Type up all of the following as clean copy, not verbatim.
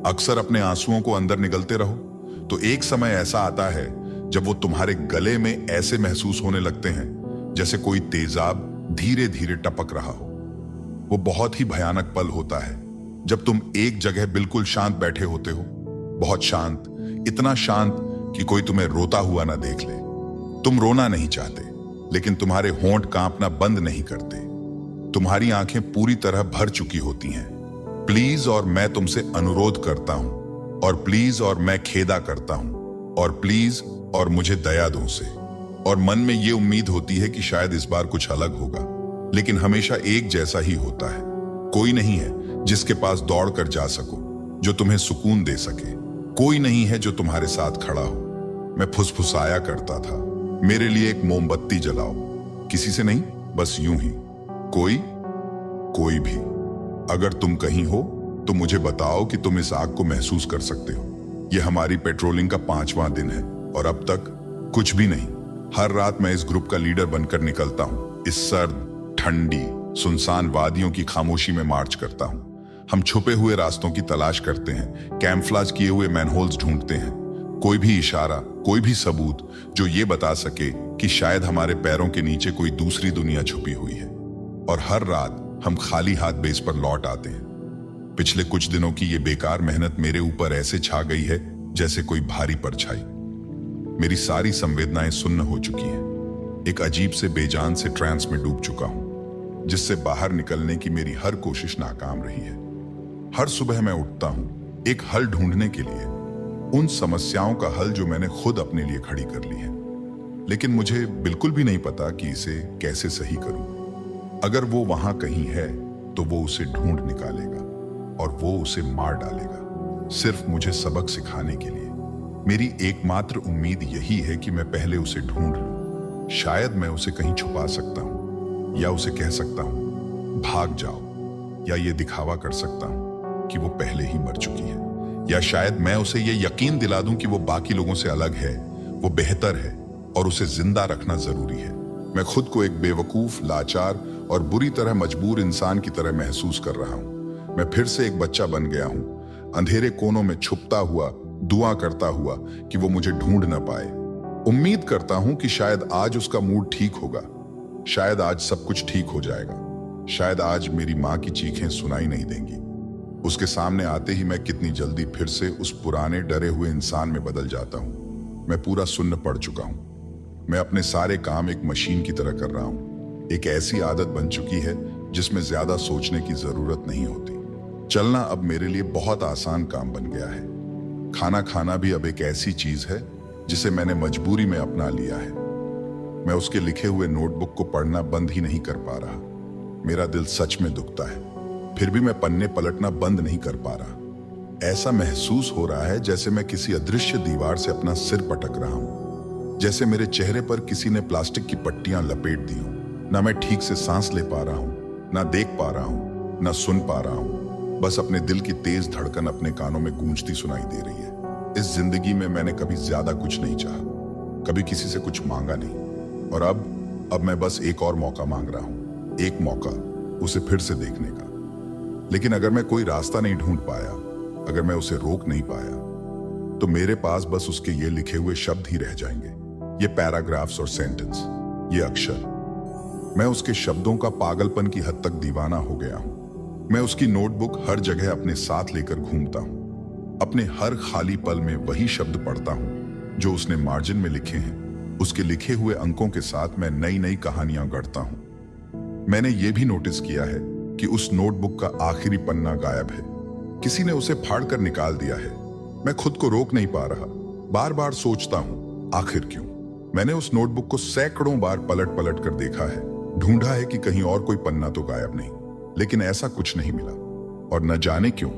अक्सर अपने आंसुओं को अंदर निगलते रहो तो एक समय ऐसा आता है जब वो तुम्हारे गले में ऐसे महसूस होने लगते हैं जैसे कोई तेजाब धीरे धीरे टपक रहा हो। वो बहुत ही भयानक पल होता है जब तुम एक जगह बिल्कुल शांत बैठे होते हो, बहुत शांत, इतना शांत कि कोई तुम्हें रोता हुआ ना देख ले। तुम रोना नहीं चाहते, लेकिन तुम्हारे होंठ कांपना बंद नहीं करते। तुम्हारी आंखें पूरी तरह भर चुकी होती हैं। प्लीज और मैं तुमसे अनुरोध करता हूं, और प्लीज और मैं खेदा करता हूं, और प्लीज और मुझे दया दो से। और मन में ये उम्मीद होती है कि शायद इस बार कुछ अलग होगा, लेकिन हमेशा एक जैसा ही होता है। कोई नहीं है जिसके पास दौड़ कर जा सको, जो तुम्हें सुकून दे सके। कोई नहीं है जो तुम्हारे साथ खड़ा हो। मैं फुसफुसाया करता था, मेरे लिए एक मोमबत्ती जलाओ। किसी से नहीं, बस यूं ही। कोई भी। अगर तुम कहीं हो तो मुझे बताओ कि तुम इस आग को महसूस कर सकते हो। यह हमारी पेट्रोलिंग का 5वां दिन है और अब तक कुछ भी नहीं। हर रात मैं इस ग्रुप का लीडर बनकर निकलता हूं। इस सर्द, ठंडी, सुनसान वादियों की खामोशी में मार्च करता हूं। हम छुपे हुए रास्तों की तलाश करते हैं, कैमफ्लाज किए हुए मैनहोल्स ढूंढते हैं। कोई भी इशारा, कोई भी सबूत जो ये बता सके कि शायद हमारे पैरों के नीचे कोई दूसरी दुनिया छुपी हुई है। और हर रात हम खाली हाथ बेस पर लौट आते हैं। पिछले कुछ दिनों की ये बेकार मेहनत मेरे ऊपर ऐसे छा गई है जैसे कोई भारी परछाई। मेरी सारी संवेदनाएं सुन्न हो चुकी हैं। एक अजीब से बेजान से ट्रांस में डूब चुका हूं, जिससे बाहर निकलने की मेरी हर कोशिश नाकाम रही है। हर सुबह मैं उठता हूं एक हल ढूंढने के लिए, उन समस्याओं का हल जो मैंने खुद अपने लिए खड़ी कर ली है, लेकिन मुझे बिल्कुल भी नहीं पता कि इसे कैसे सही करूं। अगर वो वहां कहीं है तो वो उसे ढूंढ निकालेगा और वो उसे मार डालेगा, सिर्फ मुझे सबक सिखाने के लिए। मेरी एकमात्र उम्मीद यही है कि मैं पहले उसे ढूंढ लूं। शायद मैं उसे कहीं छुपा सकता हूं, या उसे कह सकता हूं भाग जाओ, या ये दिखावा कर सकता हूं कि वो पहले ही मर चुकी है, या शायद मैं उसे ये यकीन दिला दूं कि वो बाकी लोगों से अलग है, वो बेहतर है और उसे जिंदा रखना जरूरी है। मैं खुद को एक बेवकूफ, लाचार और बुरी तरह मजबूर इंसान की तरह महसूस कर रहा हूं। मैं फिर से एक बच्चा बन गया हूं, अंधेरे कोनों में छुपता हुआ, दुआ करता हुआ कि वो मुझे ढूंढ ना पाए। उम्मीद करता हूं कि शायद आज उसका मूड ठीक होगा, शायद आज सब कुछ ठीक हो जाएगा, शायद आज मेरी माँ की चीखें सुनाई नहीं देंगी। उसके सामने आते ही मैं कितनी जल्दी फिर से उस पुराने डरे हुए इंसान में बदल जाता हूं। मैं पूरा सुन्न पड़ चुका हूं। मैं अपने सारे काम एक मशीन की तरह कर रहा हूं। एक ऐसी आदत बन चुकी है जिसमें ज्यादा सोचने की जरूरत नहीं होती। चलना अब मेरे लिए बहुत आसान काम बन गया है। खाना खाना भी अब एक ऐसी चीज है जिसे मैंने मजबूरी में अपना लिया है। मैं उसके लिखे हुए नोटबुक को पढ़ना बंद ही नहीं कर पा रहा। मेरा दिल सच में दुखता है, फिर भी मैं पन्ने पलटना बंद नहीं कर पा रहा। ऐसा महसूस हो रहा है जैसे मैं किसी अदृश्य दीवार से अपना सिर पटक रहा हूं, जैसे मेरे चेहरे पर किसी ने प्लास्टिक की पट्टियां लपेट दी हों। ना मैं ठीक से सांस ले पा रहा हूं, ना देख पा रहा हूं, ना सुन पा रहा हूं। बस अपने दिल की तेज धड़कन अपने कानों में गूंजती सुनाई दे रही है। इस जिंदगी में मैंने कभी ज्यादा कुछ नहीं चाहा, कभी किसी से कुछ मांगा नहीं, और अब मैं बस एक और मौका मांग रहा हूं, एक मौका उसे फिर से देखने का। लेकिन अगर मैं कोई रास्ता नहीं ढूंढ पाया, अगर मैं उसे रोक नहीं पाया, तो मेरे पास बस उसके ये लिखे हुए शब्द ही रह जाएंगे, ये पैराग्राफ्स और सेंटेंस, ये अक्षर। मैं उसके शब्दों का पागलपन की हद तक दीवाना हो गया हूं। मैं उसकी नोटबुक हर जगह अपने साथ लेकर घूमता हूं। अपने हर खाली पल में वही शब्द पढ़ता हूं जो उसने मार्जिन में लिखे हैं। उसके लिखे हुए अंकों के साथ मैं नई नई कहानियां गढ़ता हूं। मैंने ये भी नोटिस किया है कि उस नोटबुक का आखिरी पन्ना गायब है। किसी ने उसे फाड़ कर निकाल दिया है। मैं खुद को रोक नहीं पा रहा। बार बार सोचता हूं, आखिर क्यों? मैंने उस नोटबुक को सैकड़ों बार पलट पलट कर देखा है, ढूंढा है कि कहीं और कोई पन्ना तो गायब नहीं, लेकिन ऐसा कुछ नहीं मिला। और न जाने क्यों,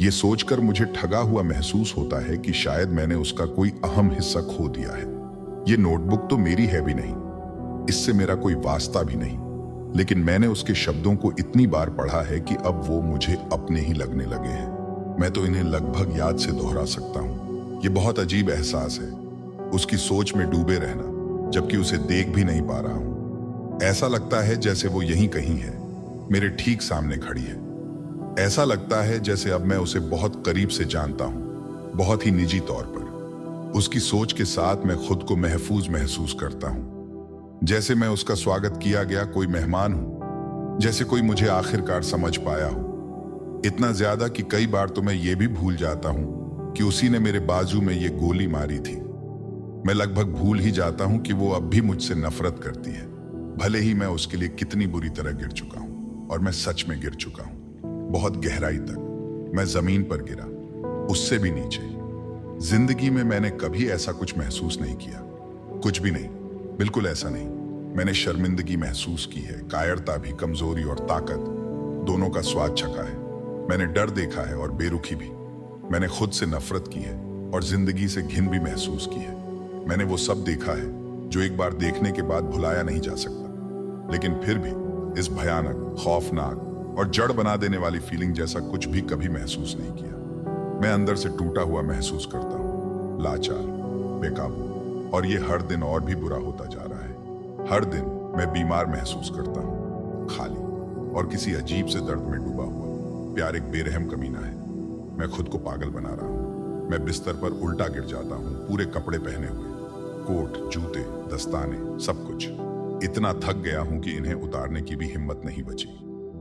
ये सोचकर मुझे ठगा हुआ महसूस होता है कि शायद मैंने उसका कोई अहम हिस्सा खो दिया है। ये नोटबुक तो मेरी है भी नहीं, इससे मेरा कोई वास्ता भी नहीं, लेकिन मैंने उसके शब्दों को इतनी बार पढ़ा है कि अब वो मुझे अपने ही लगने लगे हैं। मैं तो इन्हें लगभग याद से दोहरा सकता हूँ। ये बहुत अजीब एहसास है, उसकी सोच में डूबे रहना, जबकि उसे देख भी नहीं पा रहा हूँ। ऐसा लगता है जैसे वो यहीं कहीं है, मेरे ठीक सामने खड़ी है। ऐसा लगता है जैसे अब मैं उसे बहुत करीब से जानता हूं, बहुत ही निजी तौर पर। उसकी सोच के साथ मैं खुद को महफूज महसूस करता हूं, जैसे मैं उसका स्वागत किया गया कोई मेहमान हूं, जैसे कोई मुझे आखिरकार समझ पाया हो। इतना ज्यादा कि कई बार तो मैं ये भी भूल जाता हूं कि उसी ने मेरे बाजू में ये गोली मारी थी। मैं लगभग भूल ही जाता हूं कि वो अब भी मुझसे नफरत करती है, भले ही मैं उसके लिए कितनी बुरी तरह गिर चुका हूं। और मैं सच में गिर चुका हूं, बहुत गहराई तक। मैं जमीन पर गिरा, उससे भी नीचे। जिंदगी में मैंने कभी ऐसा कुछ महसूस नहीं किया, कुछ भी नहीं, बिल्कुल ऐसा नहीं। मैंने शर्मिंदगी महसूस की है, कायरता भी, कमजोरी और ताकत दोनों का स्वाद चखा है। मैंने डर देखा है और बेरुखी भी। मैंने खुद से नफरत की है और जिंदगी से घिन भी महसूस की है। मैंने वो सब देखा है जो एक बार देखने के बाद भुलाया नहीं जा सकता। लेकिन फिर भी इस भयानक, खौफनाक और जड़ बना देने वाली फीलिंग जैसा कुछ भी कभी महसूस नहीं किया। मैं अंदर से टूटा हुआ महसूस करता हूँ, लाचार, बेकाबू, और ये हर दिन और भी बुरा होता जा रहा है। हर दिन मैं बीमार महसूस करता हूँ, खाली और किसी अजीब से दर्द में डूबा हुआ। प्यार एक बेरहम कमीना है। मैं खुद को पागल बना रहा हूँ। मैं बिस्तर पर उल्टा गिर जाता हूँ, पूरे कपड़े पहने हुए, कोट, जूते, दस्ताने, सब कुछ। इतना थक गया हूं कि इन्हें उतारने की भी हिम्मत नहीं बची।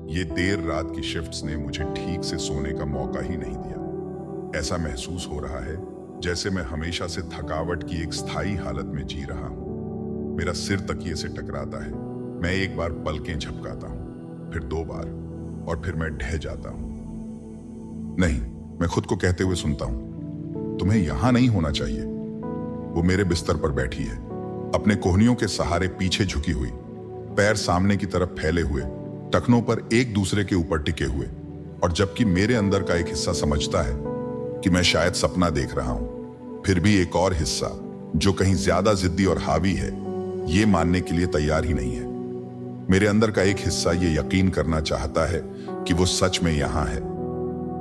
ये देर रात की शिफ्ट्स ने मुझे ठीक से सोने का मौका ही नहीं दिया। ऐसा महसूस हो रहा है जैसे मैं हमेशा से थकावट की एक स्थायी हालत में जी रहा हूं। मेरा सिर तकिए से टकराता है। मैं एक बार पलकें झपकाता हूं, फिर 2 बार, और फिर मैं ढह जाता हूं। नहीं, मैं खुद को कहते हुए सुनता हूं, तुम्हें यहां नहीं होना चाहिए। वो मेरे बिस्तर पर बैठी है, अपने कोहनियों के सहारे पीछे झुकी हुई, पैर सामने की तरफ फैले हुए, टखनों पर एक दूसरे के ऊपर टिके हुए। और जबकि मेरे अंदर का एक हिस्सा समझता है कि मैं शायद सपना देख रहा हूं, फिर भी एक और हिस्सा जो कहीं ज्यादा जिद्दी और हावी है, ये मानने के लिए तैयार ही नहीं है। मेरे अंदर का एक हिस्सा ये यकीन करना चाहता है कि वो सच में यहां है,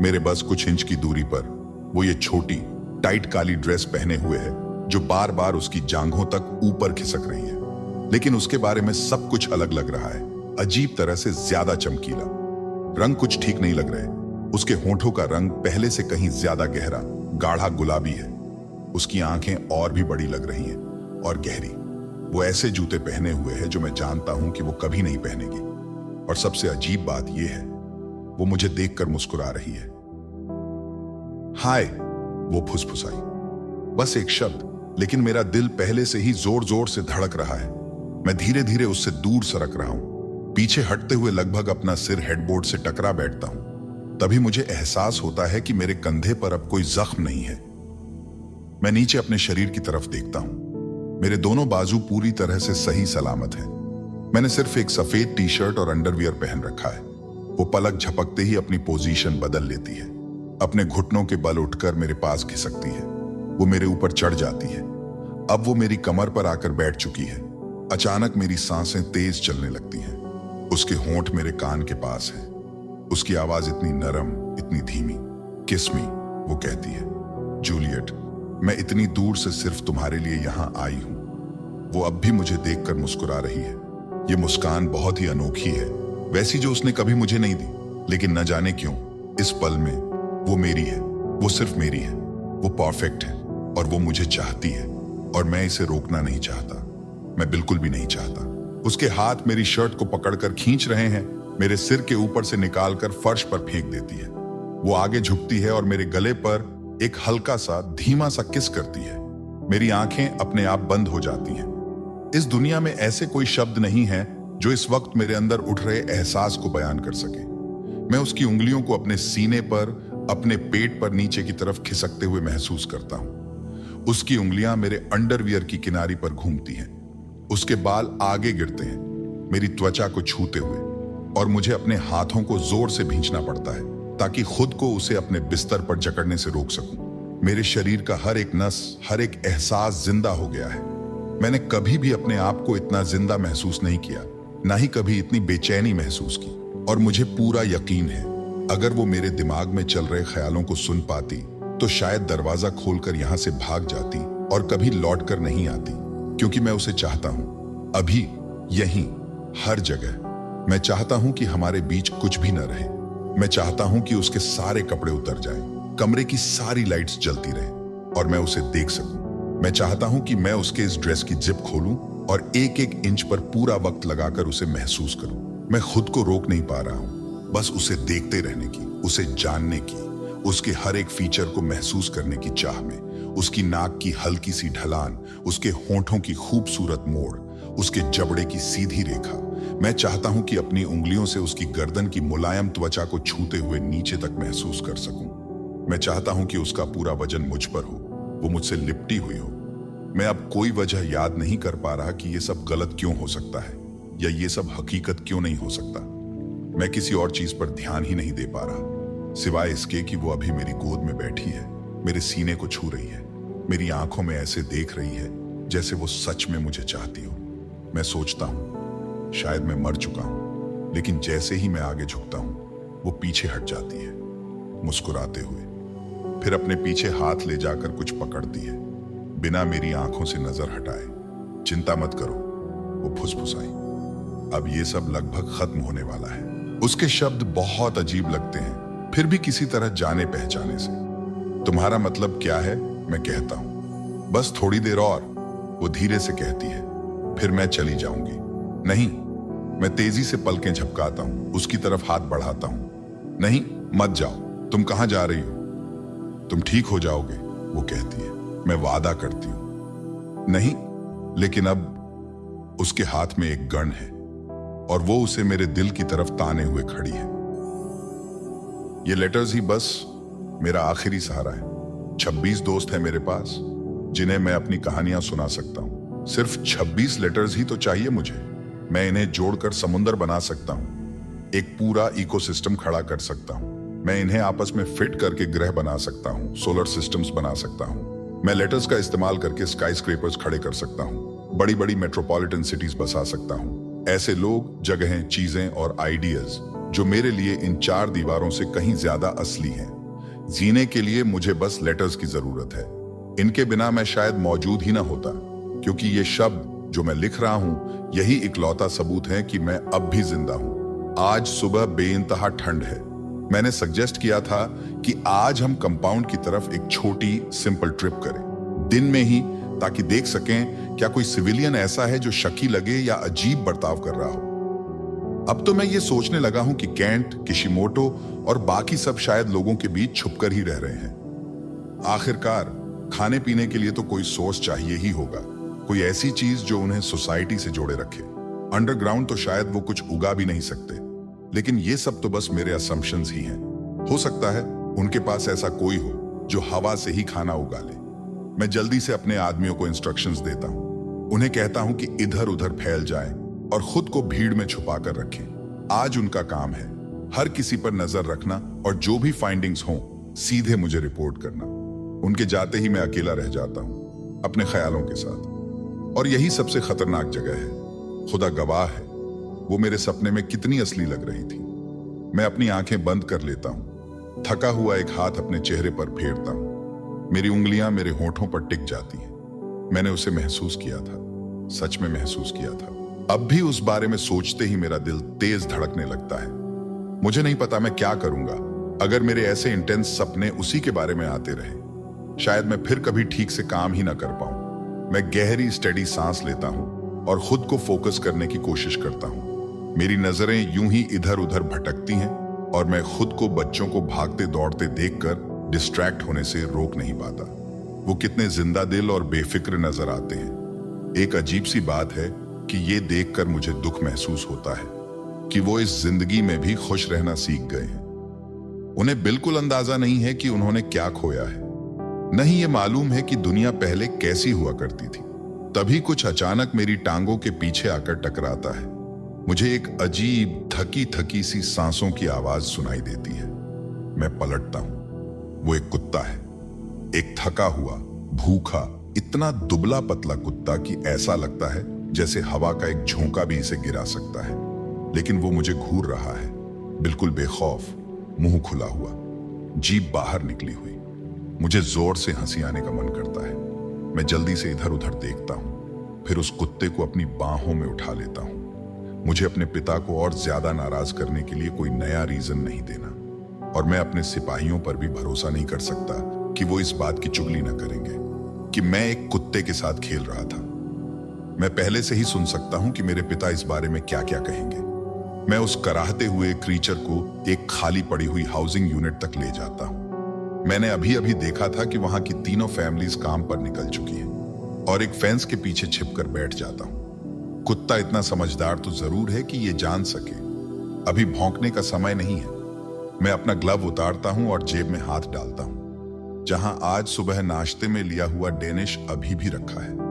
मेरे बस कुछ इंच की दूरी पर। वो ये छोटी, टाइट काली ड्रेस पहने हुए है जो बार बार उसकी जांघों तक ऊपर खिसक रही है। लेकिन उसके बारे में सब कुछ अलग लग रहा है, अजीब तरह से ज्यादा चमकीला। रंग कुछ ठीक नहीं लग रहे। उसके होठों का रंग पहले से कहीं ज्यादा गहरा, गाढ़ा गुलाबी है। उसकी आंखें और भी बड़ी लग रही हैं और गहरी। वो ऐसे जूते पहने हुए है जो मैं जानता हूं कि वो कभी नहीं पहनेगी। और सबसे अजीब बात यह है, वो मुझे देखकर मुस्कुरा रही है। हाय, वो फुसफुसाई, बस एक शब्द, लेकिन मेरा दिल पहले से ही जोर जोर से धड़क रहा है। मैं धीरे धीरे उससे दूर सरक रहा हूं, पीछे हटते हुए लगभग अपना सिर हेडबोर्ड से टकरा बैठता हूं। तभी मुझे एहसास होता है कि मेरे कंधे पर अब कोई जख्म नहीं है। मैं नीचे अपने शरीर की तरफ देखता हूं। मेरे दोनों बाजू पूरी तरह से सही सलामत हैं। मैंने सिर्फ एक सफेद टी शर्ट और अंडरवियर पहन रखा है। वो पलक झपकते ही अपनी पोजीशन बदल लेती है, अपने घुटनों के बल उठकर मेरे पास खिसकती है। वो मेरे ऊपर चढ़ जाती है। अब वो मेरी कमर पर आकर बैठ चुकी है। अचानक मेरी सांसें तेज चलने लगती हैं। उसके होंठ मेरे कान के पास हैं। उसकी आवाज इतनी नरम, इतनी धीमी। किस मी, वो कहती है। जूलियट, मैं इतनी दूर से सिर्फ तुम्हारे लिए यहां आई हूं। वो अब भी मुझे देखकर मुस्कुरा रही है। ये मुस्कान बहुत ही अनोखी है, वैसी जो उसने कभी मुझे नहीं दी। लेकिन न जाने क्यों इस पल में वो मेरी है, वो सिर्फ मेरी है। वो परफेक्ट है और वो मुझे चाहती है और मैं इसे रोकना नहीं चाहता। मैं बिल्कुल भी नहीं चाहता। उसके हाथ मेरी शर्ट को पकड़कर खींच रहे हैं, मेरे सिर के ऊपर से निकालकर फर्श पर फेंक देती है। वो आगे झुकती है और मेरे गले पर एक हल्का सा, धीमा सा किस करती है। मेरी आंखें अपने आप बंद हो जाती हैं। इस दुनिया में ऐसे कोई शब्द नहीं है जो इस वक्त मेरे अंदर उठ रहे एहसास को बयान कर सके। मैं उसकी उंगलियों को अपने सीने पर, अपने पेट पर नीचे की तरफ खिसकते हुए महसूस करता हूं। उसकी उंगलियां मेरे अंडरवियर की किनारी पर घूमती हैं। उसके बाल आगे गिरते हैं, मेरी त्वचा को छूते हुए, और मुझे अपने हाथों को जोर से भींचना पड़ता है ताकि खुद को उसे अपने बिस्तर पर जकड़ने से रोक सकूं। मेरे शरीर का हर एक नस, हर एक एहसास जिंदा हो गया है। मैंने कभी भी अपने आप को इतना जिंदा महसूस नहीं किया, ना ही कभी इतनी बेचैनी महसूस की। और मुझे पूरा यकीन है, अगर वो मेरे दिमाग में चल रहे ख्यालों को सुन पाती तो शायद दरवाजा खोलकर यहां से भाग जाती और कभी लौट कर नहीं आती। क्योंकि मैं उसे चाहता हूं, अभी, यहीं, हर जगह। मैं चाहता हूं कि हमारे बीच कुछ भी न रहे, मैं चाहता हूं कि उसके सारे कपड़े उतर जाएं, कमरे की सारी लाइट्स जलती रहें और मैं उसे देख सकूं। मैं चाहता हूं कि मैं उसके इस ड्रेस की जिप खोलूं और एक एक इंच पर पूरा वक्त लगाकर उसे महसूस करूं। मैं खुद को रोक नहीं पा रहा हूं, बस उसे देखते रहने की, उसे जानने की, उसके हर एक फीचर को महसूस करने की चाह में। उसकी नाक की हल्की सी ढलान, उसके होंठों की खूबसूरत मोड़, उसके जबड़े की सीधी रेखा। मैं चाहता हूं कि अपनी उंगलियों से उसकी गर्दन की मुलायम त्वचा को छूते हुए नीचे तक महसूस कर सकूं। मैं चाहता हूं कि उसका पूरा वजन मुझ पर हो, वो मुझसे लिपटी हुई हो। मैं अब कोई वजह याद नहीं कर पा रहा कि ये सब गलत क्यों हो सकता है या ये सब हकीकत क्यों नहीं हो सकता। मैं किसी और चीज पर ध्यान ही नहीं दे पा रहा, सिवाय इसके कि वो अभी मेरी गोद में बैठी है, मेरे सीने को छू रही है, मेरी आंखों में ऐसे देख रही है जैसे वो सच में मुझे चाहती हो। मैं सोचता हूं शायद मैं मर चुका हूं, लेकिन जैसे ही मैं आगे झुकता हूं वो पीछे हट जाती है मुस्कुराते हुए, फिर अपने पीछे हाथ ले जाकर कुछ पकड़ती है बिना मेरी आंखों से नजर हटाए। चिंता मत करो, वो फुसफुसाई। अब ये सब लगभग खत्म होने वाला है। उसके शब्द बहुत अजीब लगते हैं, फिर भी किसी तरह जाने पहचाने से। तुम्हारा मतलब क्या है? मैं कहता हूं। बस थोड़ी देर और, वो धीरे से कहती है, फिर मैं चली जाऊंगी। नहीं, मैं तेजी से पलकें झपकाता हूं, उसकी तरफ हाथ बढ़ाता हूं। नहीं, मत जाओ। तुम कहां जा रही हो? तुम ठीक हो जाओगे, वो कहती है। मैं वादा करती हूं। नहीं, लेकिन अब उसके हाथ में एक गन है और वो उसे मेरे दिल की तरफ ताने हुए खड़ी है। ये लेटर्स ही बस मेरा आखिरी सहारा है। 26 दोस्त है मेरे पास जिन्हें मैं अपनी कहानियां सुना सकता हूं। सिर्फ 26 लेटर्स ही तो चाहिए मुझे। मैं इन्हें जोड़कर समुंदर बना सकता हूं, एक पूरा इकोसिस्टम खड़ा कर सकता हूं। मैं इन्हें आपस में फिट करके ग्रह बना सकता हूं, सोलर सिस्टम्स बना सकता हूं। मैं लेटर्स का इस्तेमाल करके स्काई स्क्रेपर्स खड़े कर सकता हूं, बड़ी बड़ी मेट्रोपॉलिटन सिटीज बसा सकता हूं। ऐसे लोग, जगहें, चीजें और आइडियाज जो मेरे लिए इन 4 दीवारों से कहीं ज्यादा असली हैं। जीने के लिए मुझे बस लेटर्स की जरूरत है। इनके बिना मैं शायद मौजूद ही ना होता, क्योंकि ये शब्द जो मैं लिख रहा हूं यही इकलौता सबूत है कि मैं अब भी जिंदा हूं। आज सुबह बेइंतहा ठंड है। मैंने सजेस्ट किया था कि आज हम कंपाउंड की तरफ एक छोटी सिंपल ट्रिप करें, दिन में ही, ताकि देख सकें क्या कोई सिविलियन ऐसा है जो शकी लगे या अजीब बर्ताव कर रहा हो। अब तो मैं ये सोचने लगा हूं कि कैंट, किशिमोटो और बाकी सब शायद लोगों के बीच छुपकर ही रह रहे हैं। आखिरकार खाने पीने के लिए तो कोई सोर्स चाहिए ही होगा, कोई ऐसी चीज जो उन्हें सोसाइटी से जोड़े रखे। अंडरग्राउंड तो शायद वो कुछ उगा भी नहीं सकते, लेकिन ये सब तो बस मेरे असम्पशंस ही हैं। हो सकता है उनके पास ऐसा कोई हो जो हवा से ही खाना उगा ले। मैं जल्दी से अपने आदमियों को इंस्ट्रक्शंस देता हूं, उन्हें कहता हूं कि इधर उधर फैल जाएं और खुद को भीड़ में छुपा कर रखें। आज उनका काम है हर किसी पर नजर रखना और जो भी फाइंडिंग्स हों सीधे मुझे रिपोर्ट करना। उनके जाते ही मैं अकेला रह जाता हूं अपने ख्यालों के साथ, और यही सबसे खतरनाक जगह है। खुदा गवाह है वो मेरे सपने में कितनी असली लग रही थी। मैं अपनी आंखें बंद कर लेता हूं, थका हुआ एक हाथ अपने चेहरे पर फेरता हूं। मेरी उंगलियां मेरे होठों पर टिक जाती हैं। मैंने उसे महसूस किया था, सच में महसूस किया था। अब भी उस बारे में सोचते ही मेरा दिल तेज धड़कने लगता है। मुझे नहीं पता मैं क्या करूंगा अगर मेरे ऐसे इंटेंस सपने उसी के बारे में आते रहे। शायद मैं फिर कभी ठीक से काम ही ना कर पाऊं। मैं गहरी स्टेडी सांस लेता हूं और खुद को फोकस करने की कोशिश करता हूं। मेरी नजरें यूं ही इधर उधर भटकती हैं और मैं खुद को बच्चों को भागते दौड़ते देखकर डिस्ट्रैक्ट होने से रोक नहीं पाता। वो कितने जिंदा दिल और बेफिक्र नजर आते हैं। एक अजीब सी बात है कि ये देखकर मुझे दुख महसूस होता है कि वो इस जिंदगी में भी खुश रहना सीख गए हैं। उन्हें बिल्कुल अंदाजा नहीं है कि उन्होंने क्या खोया है। नहीं ये मालूम है कि दुनिया पहले कैसी हुआ करती थी। तभी कुछ अचानक मेरी टांगों के पीछे आकर टकराता है। मुझे एक अजीब थकी थकी सी सांसों की आवाज सुनाई देती है। मैं पलटता हूं। वो एक कुत्ता है, एक थका हुआ, भूखा, इतना दुबला पतला कुत्ता कि ऐसा लगता है जैसे हवा का एक झोंका भी इसे गिरा सकता है। लेकिन वो मुझे घूर रहा है, बिल्कुल बेखौफ, मुंह खुला हुआ, जीभ बाहर निकली हुई। मुझे जोर से हंसी आने का मन करता है। मैं जल्दी से इधर उधर देखता हूं, फिर उस कुत्ते को अपनी बाहों में उठा लेता हूं। मुझे अपने पिता को और ज्यादा नाराज करने के लिए कोई नया रीजन नहीं देना। और मैं अपने सिपाहियों पर भी भरोसा नहीं कर सकता कि वो इस बात की चुगली न करेंगे कि मैं एक कुत्ते के साथ खेल रहा था। मैं पहले से ही सुन सकता हूं कि मेरे पिता इस बारे में क्या क्या कहेंगे। मैं उस कराहते हुए क्रीचर को एक खाली पड़ी हुई हाउसिंग यूनिट तक ले जाता हूं। मैंने अभी अभी देखा था कि वहां की तीनों फैमिलीज काम पर निकल चुकी हैं और एक फेंस के पीछे छिपकर बैठ जाता हूं। कुत्ता इतना समझदार तो जरूर है कि ये जान सके अभी भौंकने का समय नहीं है। मैं अपना ग्लव उतारता हूं और जेब में हाथ डालता हूं, जहां आज सुबह नाश्ते में लिया हुआ डेनिश अभी भी रखा है।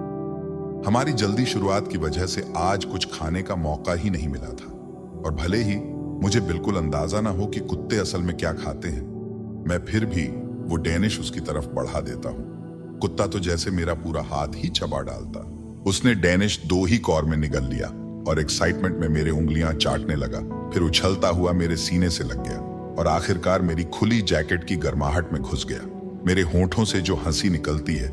हमारी जल्दी शुरुआत की वजह से आज कुछ खाने का मौका ही नहीं मिला था, और भले ही मुझे बिल्कुल अंदाजा ना हो कि कुत्ते असल में क्या खाते हैं, मैं फिर भी वो डेनिश उसकी तरफ बढ़ा देता हूं। कुत्ता तो जैसे मेरा पूरा हाथ ही चबा डालता। उसने डेनिश 2 ही कौर में निगल लिया और एक्साइटमेंट में मेरे उंगलियां चाटने लगा, फिर उछलता हुआ मेरे सीने से लग गया और आखिरकार मेरी खुली जैकेट की गर्माहट में घुस गया। मेरे होंठों से जो हंसी निकलती है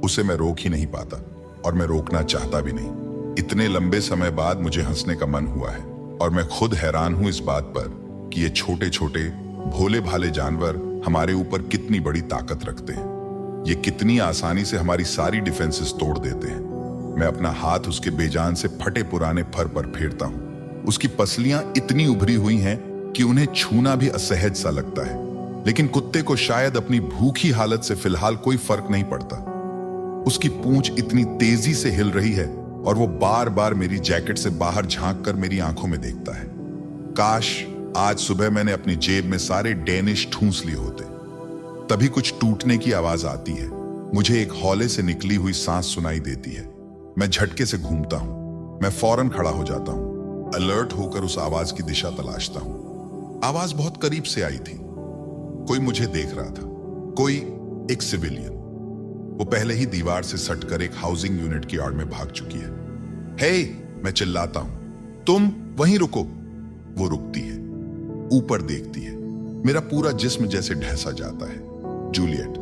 उसे मैं रोक ही नहीं पाता, और मैं रोकना चाहता भी नहीं। इतने लंबे समय बाद मुझे हंसने का मन हुआ है, और मैं खुद हैरान हूं इस बात पर कि ये छोटे छोटे भोले भाले जानवर हमारे ऊपर कितनी बड़ी ताकत रखते हैं। ये कितनी आसानी से हमारी सारी डिफेंसेस तोड़ देते हैं। मैं अपना हाथ उसके बेजान से फटे पुराने फर पर फेरता हूं। उसकी पसलियां इतनी उभरी हुई हैं कि उन्हें छूना भी असहज सा लगता है, लेकिन कुत्ते को शायद अपनी भूखी हालत से फिलहाल कोई फर्क नहीं पड़ता। उसकी पूंछ इतनी तेजी से हिल रही है और वो बार बार मेरी जैकेट से बाहर झांक कर मेरी आंखों में देखता है। काश आज सुबह मैंने अपनी जेब में सारे डेनिश ठूंस लिए होते। तभी कुछ टूटने की आवाज आती है। मुझे एक हौले से निकली हुई सांस सुनाई देती है। मैं झटके से घूमता हूं। मैं फौरन खड़ा हो जाता हूं, अलर्ट होकर उस आवाज की दिशा तलाशता हूं। आवाज बहुत करीब से आई थी। कोई मुझे देख रहा था, कोई एक सिविलियन। वो पहले ही दीवार से सटकर एक हाउसिंग यूनिट की आड़ में भाग चुकी है। हे, मैं चिल्लाता हूं, तुम वहीं रुको। वो रुकती है, ऊपर देखती है। मेरा पूरा जिस्म जैसे ढहसा जाता है। जूलियट,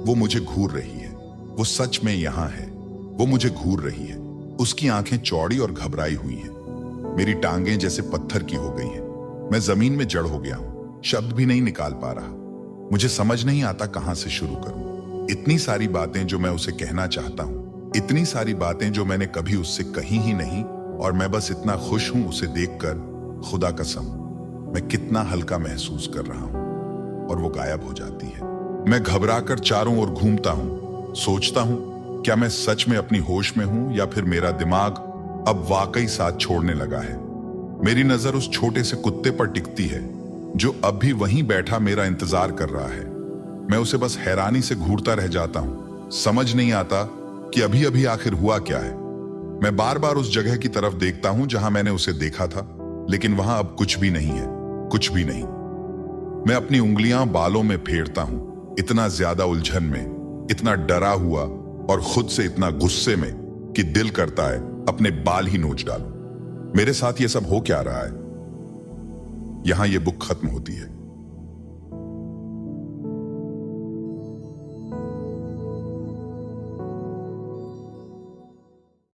वो मुझे घूर रही है। वो सच में यहां है। वो मुझे घूर रही है। उसकी आंखें चौड़ी और घबराई हुई हैं। मेरी टांगें जैसे पत्थर की हो गई हैं। मैं जमीन में जड़ हो गया हूं, शब्द भी नहीं निकाल पा रहा। मुझे समझ नहीं आता कहां से शुरू करूं। इतनी सारी बातें जो मैं उसे कहना चाहता हूं, इतनी सारी बातें जो मैंने कभी उससे कही ही नहीं, और मैं बस इतना खुश हूं उसे देखकर। खुदा कसम, मैं कितना हल्का महसूस कर रहा हूं। और वो गायब हो जाती है। मैं घबराकर चारों ओर घूमता हूं, सोचता हूं क्या मैं सच में अपनी होश में हूं या फिर मेरा दिमाग अब वाकई साथ छोड़ने लगा है। मेरी नजर उस छोटे से कुत्ते पर टिकती है जो अब भी वहीं बैठा मेरा इंतजार कर रहा है। मैं उसे बस हैरानी से घूरता रह जाता हूं। समझ नहीं आता कि अभी अभी आखिर हुआ क्या है। मैं बार बार उस जगह की तरफ देखता हूं जहां मैंने उसे देखा था, लेकिन वहां अब कुछ भी नहीं है, कुछ भी नहीं। मैं अपनी उंगलियां बालों में फेरता हूं, इतना ज्यादा उलझन में, इतना डरा हुआ और खुद से इतना गुस्से में कि दिल करता है अपने बाल ही नोच डालूं। मेरे साथ ये सब हो क्या रहा है? यहां ये बुक खत्म होती है।